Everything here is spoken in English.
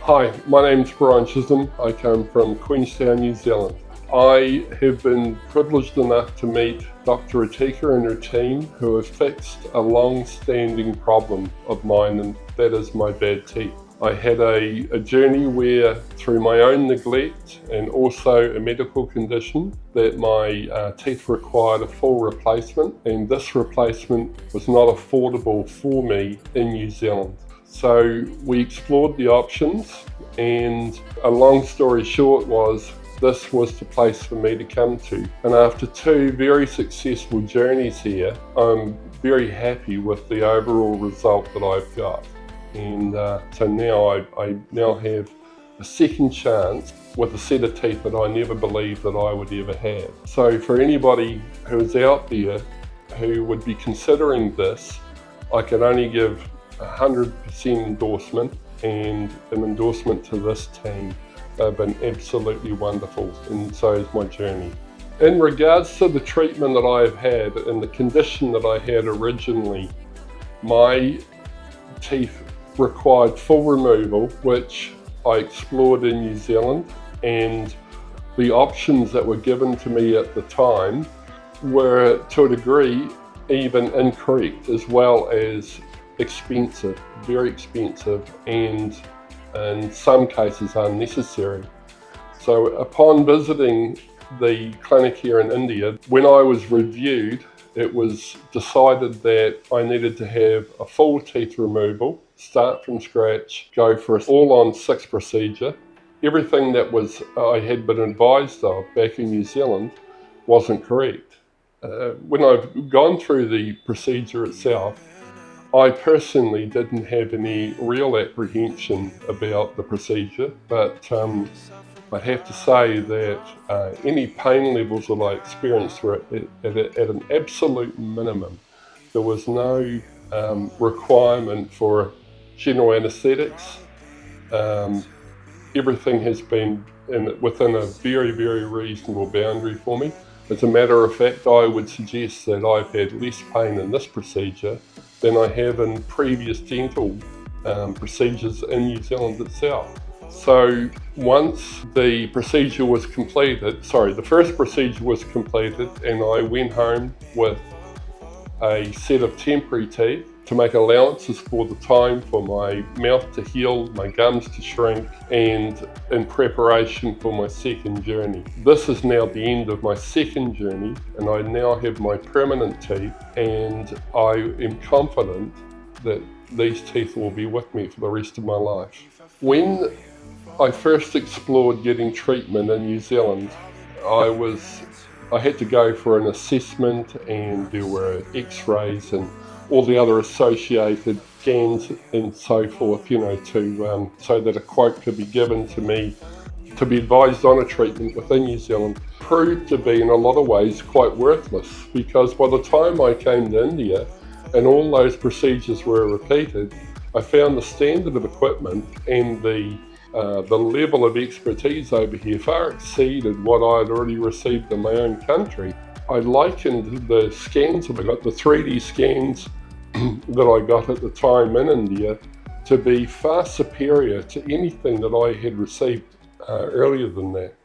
Hi, my name's Brian Chisholm. I come from Queenstown, New Zealand. I have been privileged enough to meet Dr. Atika and her team who have fixed a long-standing problem of mine, and that is my bad teeth. I had a journey where, through my own neglect and also a medical condition, that my teeth required a full replacement, and this replacement was not affordable for me in New Zealand. So we explored the options, and a long story short was this was the place for me to come to. And after two very successful journeys here, I'm very happy with the overall result that I've got. And so now I now have a second chance with a set of teeth that I never believed that I would ever have. So for anybody who is out there who would be considering this, I can only give 100% endorsement, and an endorsement to this team. They've been absolutely wonderful, and so is my journey. In regards to the treatment that I've had and the condition that I had originally, my teeth required full removal, which I explored in New Zealand, and the options that were given to me at the time were, to a degree, even incorrect, as well as expensive, very expensive, and in some cases unnecessary. So upon visiting the clinic here in India, when I was reviewed, it was decided that I needed to have a full teeth removal, start from scratch, go for an all-on-6 procedure. Everything that I had been advised of back in New Zealand wasn't correct. When I've gone through the procedure itself, I personally didn't have any real apprehension about the procedure, but I'd have to say that any pain levels that I experienced were at an absolute minimum. There was no requirement for general anaesthetics. Everything has been within a very, very reasonable boundary for me. As a matter of fact, I would suggest that I've had less pain in this procedure than I have in previous dental procedures in New Zealand itself. So once the procedure was completed, the first procedure was completed, and I went home with a set of temporary teeth to make allowances for the time for my mouth to heal, my gums to shrink, and in preparation for my second journey. This is now the end of my second journey, and I now have my permanent teeth, and I am confident that these teeth will be with me for the rest of my life. When I first explored getting treatment in New Zealand, I had to go for an assessment, and there were x-rays and all the other associated scans and so forth, so that a quote could be given to me to be advised on a treatment within New Zealand. Proved to be in a lot of ways quite worthless, because by the time I came to India and all those procedures were repeated, I found the standard of equipment and the level of expertise over here far exceeded what I had already received in my own country. I likened the scans that I got, the 3D scans that I got at the time in India, to be far superior to anything that I had received earlier than that.